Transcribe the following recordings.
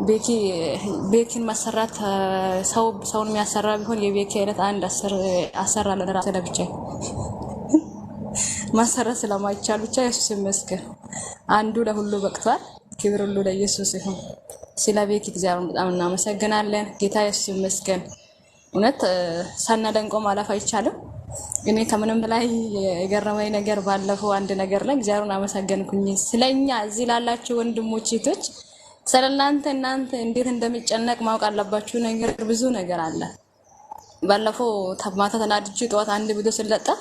ቤኪ ቤኪን ማሰራት ሰውን የሚያሰራ ቢሆን የቤኪ አይነት አንድ አሰራለን ራሴ ለብቻ ማሰራት ስለማይቻል ብቻ ኢየሱስ ይመስገን አንዱ ለሁሉ በቅቷል። ክብር ሁሉ ለኢየሱስ ይሁን። ስለ ቤኪ እግዚአብሔር በጣም እናመሰግናለን። ጌታ ኢየሱስ ይመስገን። እውነት ሳናደንቆ ማለፍ አይቻልም። እኔ ከምንም በላይ የገረመኝ ነገር ባለፈው አንድ ነገር ላይ እግዚአብሔርን አመሰገንኩኝ። ስለኛ እዚህ ላላችሁ ወንድሞች እህቶች ስለናንተ እናንተ እንዴት እንደሚጨነቅ ማወቅ አለባችሁ። ነገር ብዙ ነገር አለ። ባለፈው ማታ ተናድጄ ጠዋት አንድ ቪዲዮ ስለለጠፍ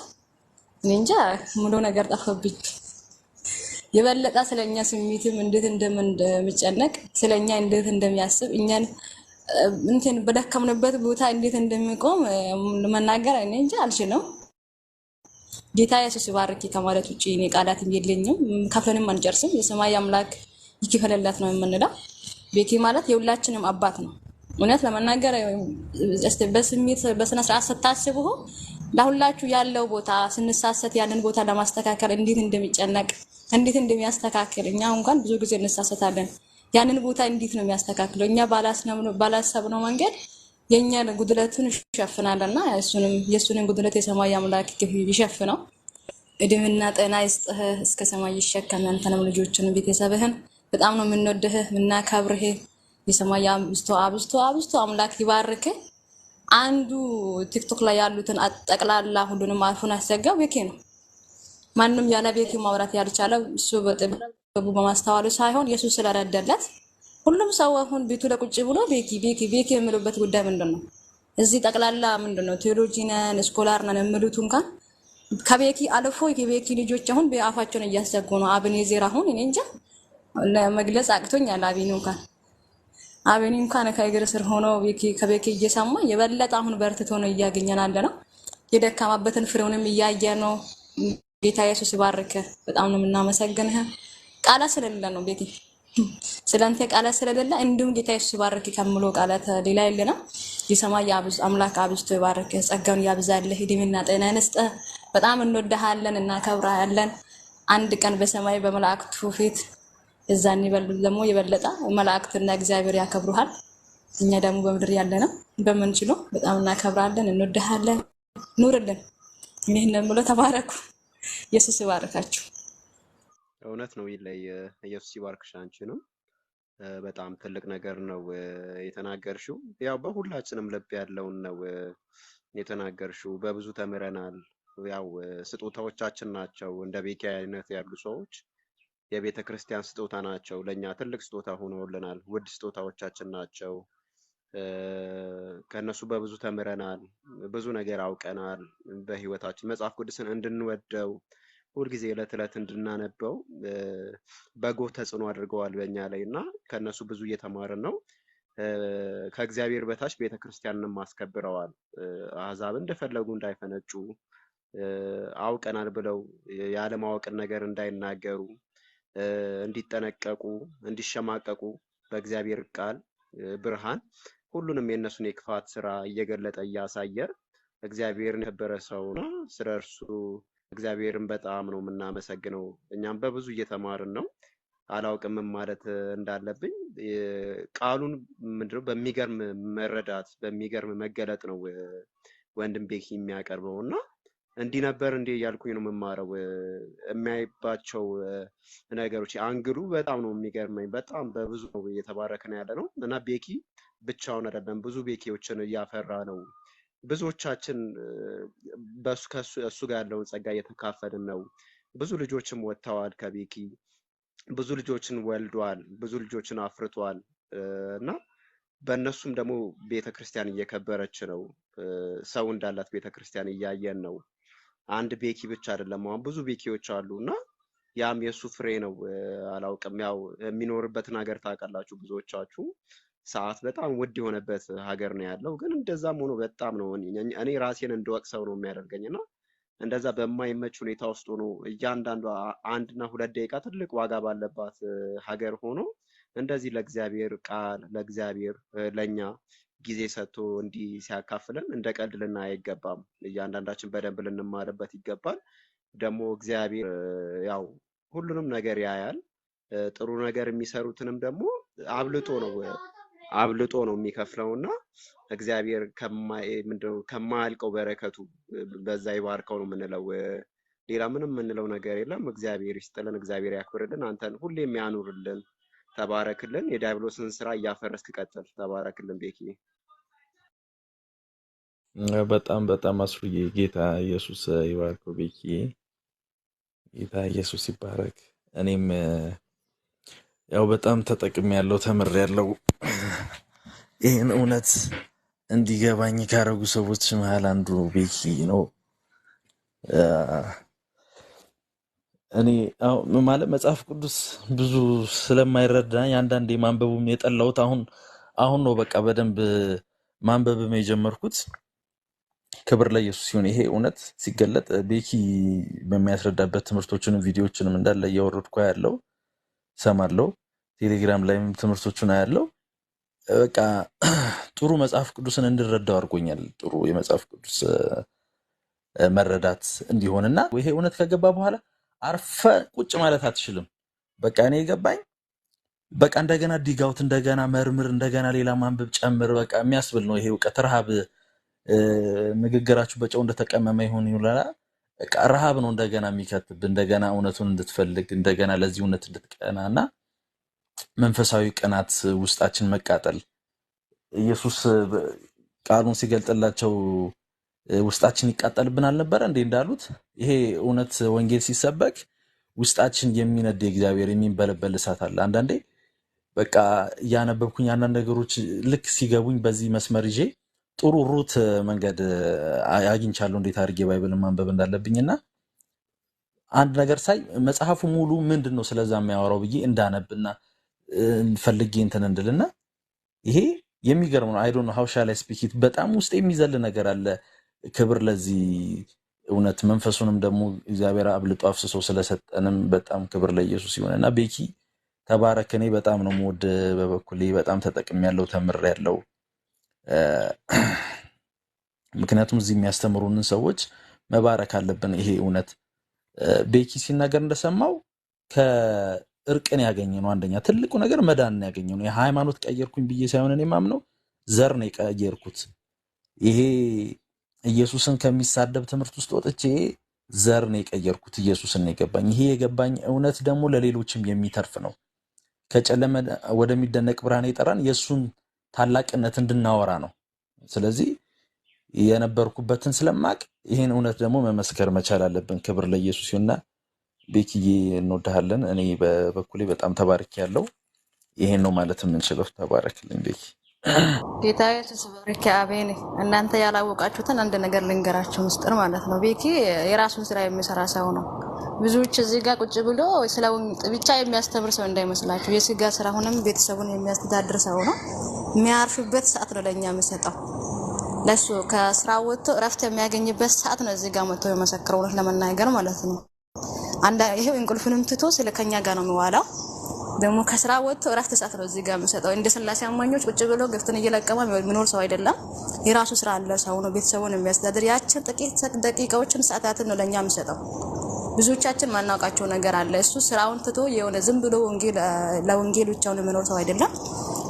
እኔ እንጃ ሙሉ ነገር ጠፋብኝ። የበለጠ ስለኛ ስሜትም እንዴት እንደሚጨነቅ ስለኛ እንዴት እንደሚያስብ እኛን እንትን በደከምንበት ቦታ እንዴት እንደሚቆም መናገር እኔ እንጃ አልችልም። ጌታ ኢየሱስ ይባርክ ከማለት ውጪ እኔ ቃላት የለኝም። ከፍለንም አንጨርስም። የሰማይ አምላክ ይክፈለላት ነው የምንለው። ቤኪ ማለት የሁላችንም አባት ነው። እውነት ለመናገር በስሜት በስነ ስርዓት ስታስቡ ለሁላችሁ ያለው ቦታ ስንሳሰት ያንን ቦታ ለማስተካከል እንዴት እንደሚጨነቅ እንዴት እንደሚያስተካክል እኛ እንኳን ብዙ ጊዜ እንሳሰታለን። ያንን ቦታ እንዴት ነው የሚያስተካክለው? እኛ ባላሰብነው መንገድ የኛን ጉድለቱን ይሸፍናልና የሱንን ጉድለት የሰማይ አምላክ ይሸፍነው። እድሜና ጤና ይስጥህ እስከ ሰማይ ይሸከም። አንተንም ልጆችን ቤተሰብህን በጣም ነው የምንወድህ የምናከብርህ። የሰማይ አብዝቶ አምላክ ይባርክ። አንዱ ቲክቶክ ላይ ያሉትን አጠቅላላ ሁሉንም አፉን አሰጋው ቤኪ ነው። ማንንም ያለ ቤኪ ማውራት ያልቻለው እሱ በጥበቡ በማስተዋሉ ሳይሆን ኢየሱስ ስለረዳለት ሁሉም ሰው አሁን ቤቱ ለቁጭ ብሎ ቤኪ የሚሉበት ጉዳይ ምንድነው? እዚህ ጠቅላላ ምንድነው ቴዎሎጂ ነን ስኮላር ነን የሚሉት እንኳን ከቤኪ አልፎ የቤኪ ልጆች አሁን በአፋቸውን እያሰጉ ነው። አብኔዘር አሁን እኔ እንጃ ለመግለጽ አቅቶኛል። አብኔ እንኳን ከእግር ስር ሆኖ ከቤኪ እየሰማ የበለጠ አሁን በርትቶ ነው እያገኘን አለ ነው። የደካማበትን ፍሬውንም እያየ ነው። ጌታ ኢየሱስ ይባርክ። በጣም ነው የምናመሰግንህ። ቃላት ስለሌለ ነው ቤኪ ስለንተ ቃላት ስለሌለ እንዲሁም ጌታ ኢየሱስ ይባርክ ከምሎ ቃላት ሌላ የለና የሰማይ አምላክ አብዝቶ ይባርክ። ጸጋውን ያብዛልህ። እድሜና ጤና ይስጥህ። በጣም እንወድሃለን እናከብርሃለን። አንድ ቀን በሰማይ በመላእክቱ ፊት እዛን ይበሉ ደግሞ የበለጠ መላእክትና እግዚአብሔር ያከብሩሃል። እኛ ደግሞ በምድር ያለና በመንችሎ በጣም እናከብራለን እንወድሃለን። ኑርልን። ይሄንን ብሎ ተባረኩ። ኢየሱስ ይባርካችሁ። እውነት ነው ይለይ ኢየሱስ ይባርክሽ። አንቺንም በጣም ትልቅ ነገር ነው የተናገርሽው። ያው በሁላችንም ልብ ያለውን ነው የተናገርሽው። በብዙ ተምረናል። ያው ስጦታዎቻችን ናቸው። እንደ ቤኪ አይነት ያሉ ሰዎች የቤተ ክርስቲያን ስጦታ ናቸው። ለኛ ትልቅ ስጦታ ሆነውልናል። ውድ ስጦታዎቻችን ናቸው። ከነሱ በብዙ ተምረናል። ብዙ ነገር አውቀናል። በህይወታችን መጽሐፍ ቅዱስን እንድንወደው ሁልጊዜ ዕለት ዕለት እንድናነበው በጎ ተጽዕኖ አድርገዋል በእኛ ላይ እና ከነሱ ብዙ እየተማርን ነው። ከእግዚአብሔር በታች ቤተክርስቲያንን ማስከብረዋል። አሕዛብ እንደፈለጉ እንዳይፈነጩ አውቀናል ብለው ያለማወቅን ነገር እንዳይናገሩ እንዲጠነቀቁ እንዲሸማቀቁ በእግዚአብሔር ቃል ብርሃን ሁሉንም የነሱን የክፋት ስራ እየገለጠ እያሳየ እግዚአብሔርን የከበረ ሰው ነው። ስለርሱ እግዚአብሔርን በጣም ነው የምናመሰግነው። እኛም በብዙ እየተማርን ነው። አላውቅም ማለት እንዳለብኝ ቃሉን ምንድነው በሚገርም መረዳት በሚገርም መገለጥ ነው ወንድም ቤኪ የሚያቀርበውና እንዲህ ነበር እንዴ ያልኩኝ ነው የምማረው። የሚያይባቸው ነገሮች አንግሉ በጣም ነው የሚገርመኝ። በጣም በብዙ ነው እየተባረከን ያለ ነው እና ቤኪ ብቻውን አይደለም፣ ብዙ ቤኪዎችን እያፈራ ነው። ብዙዎቻችን እሱ ጋር ያለውን ጸጋ እየተካፈልን ነው። ብዙ ልጆችም ወጥተዋል ከቤኪ፣ ብዙ ልጆችን ወልዷል፣ ብዙ ልጆችን አፍርቷል እና በእነሱም ደግሞ ቤተክርስቲያን እየከበረች ነው። ሰው እንዳላት ቤተክርስቲያን እያየን ነው። አንድ ቤኪ ብቻ አይደለም፣ አሁን ብዙ ቤኪዎች አሉ እና ያም የሱ ፍሬ ነው። አላውቅም፣ ያው የሚኖርበትን ሀገር ታውቃላችሁ ብዙዎቻችሁ። ሰዓት በጣም ውድ የሆነበት ሀገር ነው ያለው። ግን እንደዛም ሆኖ በጣም ነው እኔ ራሴን እንድወቅሰው ነው የሚያደርገኝና እንደዛ በማይመች ሁኔታ ውስጥ ሆኖ እያንዳንዱ 1 እና 2 ደቂቃ ትልቅ ዋጋ ባለባት ሀገር ሆኖ እንደዚህ ለእግዚአብሔር ቃል ለእግዚአብሔር ለኛ ጊዜ ሰጥቶ እንዲህ ሲያካፍለን እንደ ቀልድ ልናይ አይገባም። እያንዳንዳችን በደንብ ልንማርበት ይገባል። ደግሞ እግዚአብሔር ያው ሁሉንም ነገር ያያል። ጥሩ ነገር የሚሰሩትንም ደግሞ አብልጦ ነው የሚከፍለውና እግዚአብሔር ከማያልቀው በረከቱ በዛ ይባርከው ነው የምንለው። ሌላ ምንም የምንለው ነገር የለም። እግዚአብሔር ይስጥልን፣ እግዚአብሔር ያክብርልን፣ አንተን ሁሌም ያኑርልን። ተባረክልን። የዲያብሎስን ስራ እያፈረስክ ቀጥል። ተባረክልን ቤኪ። በጣም በጣም አስሩዬ ጌታ ኢየሱስ ይባርከው። ቤኪ ጌታ ኢየሱስ ይባረክ። እኔም ያው በጣም ተጠቅሜያለሁ፣ ተምሬያለሁ። ይህን እውነት እንዲገባኝ ካረጉ ሰዎች መሀል አንዱ ቤኪ ነው። እኔ ማለት መጽሐፍ ቅዱስ ብዙ ስለማይረዳኝ አንዳንዴ ማንበቡም የጠላሁት አሁን ነው። በቃ በደንብ ማንበብም የጀመርኩት። ክብር ለኢየሱስ ሲሆን ይሄ እውነት ሲገለጥ ቤኪ በሚያስረዳበት ትምህርቶችንም ቪዲዮዎችንም እንዳለ እያወረድኩ ያለው ሰማለው። ቴሌግራም ላይም ትምህርቶቹን ያለው በቃ ጥሩ መጽሐፍ ቅዱስን እንድረዳው አድርጎኛል። ጥሩ የመጽሐፍ ቅዱስ መረዳት እንዲሆንና ይሄ እውነት ከገባ በኋላ አርፈ ቁጭ ማለት አትችልም። በቃ እኔ የገባኝ በቃ እንደገና ዲጋውት፣ እንደገና መርምር፣ እንደገና ሌላ ማንበብ ጨምር በቃ የሚያስብል ነው። ይሄ እውቀት ረሃብ፣ ንግግራችሁ በጨው እንደተቀመመ ይሁን ይላል። በቃ ረሃብ ነው እንደገና የሚከትብ፣ እንደገና እውነቱን እንድትፈልግ፣ እንደገና ለዚህ እውነት እንድትቀናና መንፈሳዊ ቅናት ውስጣችን መቃጠል። ኢየሱስ ቃሉን ሲገልጥላቸው ውስጣችን ይቃጠልብን አልነበረ እንዴ እንዳሉት? ይሄ እውነት ወንጌል ሲሰበክ ውስጣችን የሚነድ እግዚአብሔር የሚንበለበል እሳት አለ። አንዳንዴ በቃ እያነበብኩኝ አንዳንድ ነገሮች ልክ ሲገቡኝ በዚህ መስመር ይዤ ጥሩ ሩት መንገድ አግኝቻለሁ፣ እንዴት አድርጌ ባይብልን ማንበብ እንዳለብኝና አንድ ነገር ሳይ መጽሐፉ ሙሉ ምንድን ነው ስለዛ የሚያወራው ብዬ እንዳነብና ፈልጌ እንትን እንድልና ይሄ የሚገርም ነው። አይ ዶንት ኖ ሃው ሻል አይ ስፒክ ኢት። በጣም ውስጥ የሚዘል ነገር አለ። ክብር ለዚህ እውነት፣ መንፈሱንም ደግሞ እግዚአብሔር አብልጦ አፍስሶ ስለሰጠንም በጣም ክብር ለኢየሱስ ይሁንና ቤኪ ተባረክ። እኔ በጣም ነው የምወድ፣ በበኩሌ በጣም ተጠቅሜያለሁ፣ ተምሬያለሁ። ምክንያቱም እዚህ የሚያስተምሩንን ሰዎች መባረክ አለብን። ይሄ እውነት ቤኪ ሲናገር እንደሰማው ከእርቅን ያገኘ ነው። አንደኛ ትልቁ ነገር መዳንን ያገኘ ነው። የሃይማኖት ቀየርኩኝ ብዬ ሳይሆን እኔ ማምነው ዘር ነው የቀየርኩት። ይሄ ኢየሱስን ከሚሳደብ ትምህርት ውስጥ ወጥቼ ዘር ነው የቀየርኩት። ኢየሱስን ነው የገባኝ። ይሄ የገባኝ እውነት ደግሞ ለሌሎችም የሚተርፍ ነው። ከጨለመ ወደሚደነቅ ብርሃን የጠራን የእሱን ታላቅነት እንድናወራ ነው። ስለዚህ የነበርኩበትን ስለማቅ ይህን እውነት ደግሞ መመስከር መቻል አለብን። ክብር ለኢየሱስ ይሁንና ቤኪዬ እንወድሃለን። እኔ በበኩሌ በጣም ተባርክ ያለው ይሄን ነው ማለት የምንችለው። ተባረክልኝ ቤኪ። ጌታ ኢየሱስ ባርክ። አሜን። እናንተ ያላወቃችሁትን አንድ ነገር ልንገራችሁ፣ ምስጢር ማለት ነው። ቤኪ የራሱን ስራ የሚሰራ ሰው ነው። ብዙዎች እዚህ ጋር ቁጭ ብሎ ስለው ብቻ የሚያስተምር ሰው እንዳይመስላችሁ። የስጋ ስራ ሆነም ቤተሰቡን የሚያስተዳድር ሰው ነው። የሚያርፍበት ሰዓት ነው ለኛ የሚሰጠው። ለሱ ከስራ ወጥቶ እረፍት የሚያገኝበት ሰዓት ነው እዚህ ጋር መጥቶ የመሰክረው ለመናገር ማለት ነው። ይሄው እንቅልፉንም ትቶ ስለከኛ ጋር ነው የሚዋላው። ደግሞ ከስራ ወጥቶ እረፍት ሰዓት ነው እዚህ ጋር የሚሰጠው። እንደ ስላሴ አማኞች ቁጭ ብሎ ገፍተን እየለቀመ የሚኖር ሰው አይደለም። የራሱ ስራ አለ ሰው ነው፣ ቤተሰቡን የሚያስተዳድር። ያችን ጥቂት ደቂቃዎችን ሰዓታትን ነው ለኛ የሚሰጠው። ብዙዎቻችን ማናውቃቸው ነገር አለ። እሱ ስራውን ትቶ የሆነ ዝም ብሎ ለወንጌል ብቻውን የሚኖር ሰው አይደለም።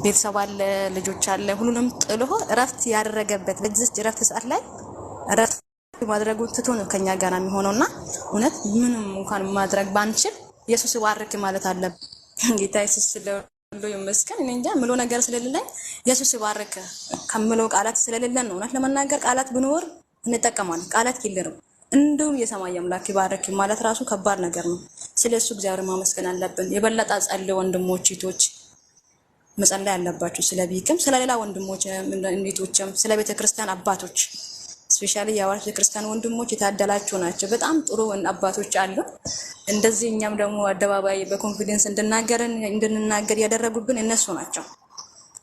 ቤተሰብ አለ፣ ልጆች አለ፣ ሁሉንም ጥሎ እረፍት ያደረገበት በዚህ እረፍት ሰዓት ላይ እረፍት ማድረጉን ትቶ ነው ከኛ ጋር የሚሆነውና እውነት ምንም እንኳን ማድረግ ባንችል ኢየሱስ ይባርክ ማለት አለብን። ጌታ ኢየሱስ ስለሎ ይመስገን። እኔ እንጃ ምሎ ነገር ስለሌለኝ ኢየሱስ ይባርክ ከምለው ቃላት ስለሌለን ነው። እውነት ለመናገር ቃላት ብኖር እንጠቀማለን። ቃላት ይልንም እንደውም የሰማይ አምላክ ይባርክ ማለት ራሱ ከባድ ነገር ነው። ስለሱ እግዚአብሔር ማመስገን አለብን። የበለጠ ጸልዩ ወንድሞች እህቶች፣ መጸለይ አለባችሁ። ስለ ቢክም ስለሌላ ወንድሞች እንዴቶችም ስለ ቤተክርስቲያን አባቶች ስፔሻሊ የአዋሽ ቤተክርስቲያን ወንድሞች የታደላችሁ ናቸው። በጣም ጥሩ አባቶች አሉ። እንደዚህ እኛም ደግሞ አደባባይ በኮንፊደንስ እንድንናገር ያደረጉብን እነሱ ናቸው።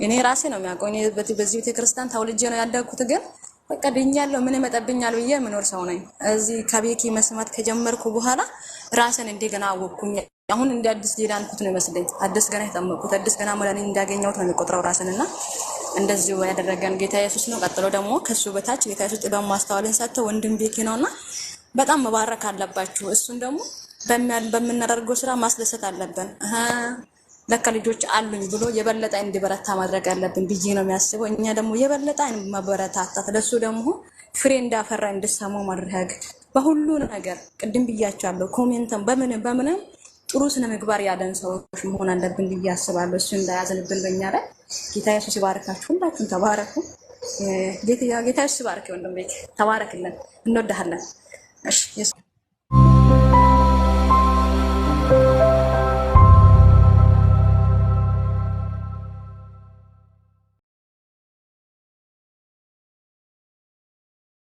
እኔ ራሴ ነው የሚያውቀው። እኔ በዚህ ቤተክርስቲያን ተወልጄ ነው ያደግኩት፣ ግን በቃ ድኛለሁ ምን ይመጣብኛል ብዬ ምኖር ሰው ነኝ። እዚህ ከቤኪ መስማት ከጀመርኩ በኋላ ራስን እንደገና አወቅኩኝ። አሁን እንደ አዲስ ሊዳንኩት ነው ይመስለኝ። አዲስ ገና የተጠመቅኩት አዲስ ገና መዳን እንዳገኘሁት ነው የሚቆጥረው ራስንና እንደዚህ ያደረገን ጌታ ኢየሱስ ነው። ቀጥሎ ደግሞ ከሱ በታች ጌታ ኢየሱስ ጥበብ ማስተዋልን ሰጥቶ ወንድም ቤኪ ነውና በጣም መባረክ አለባችሁ። እሱን ደግሞ በምናደርገው ስራ ማስደሰት አለብን። ለካ ልጆች አሉኝ ብሎ የበለጠ እንዲበረታ ማድረግ አለብን ብዬ ነው የሚያስበው። እኛ ደግሞ የበለጠ መበረታታት ለሱ ደግሞ ፍሬ እንዳፈራ እንድሰሙ ማድረግ በሁሉ ነገር ቅድም ብያቸዋለሁ። ኮሜንትም በምንም ጥሩ ስነ ምግባር ያለን ሰዎች መሆን አለብን ብዬ አስባለሁ። እሱ እንዳያዝንብን በእኛ ላይ። ጌታ ኢየሱስ ይባርካችሁ። ሁላችሁም ተባረኩ። ጌታ ኢየሱስ ይባርክ። ወንድም ቤት ተባረክልን። እንወድሃለን። እሺ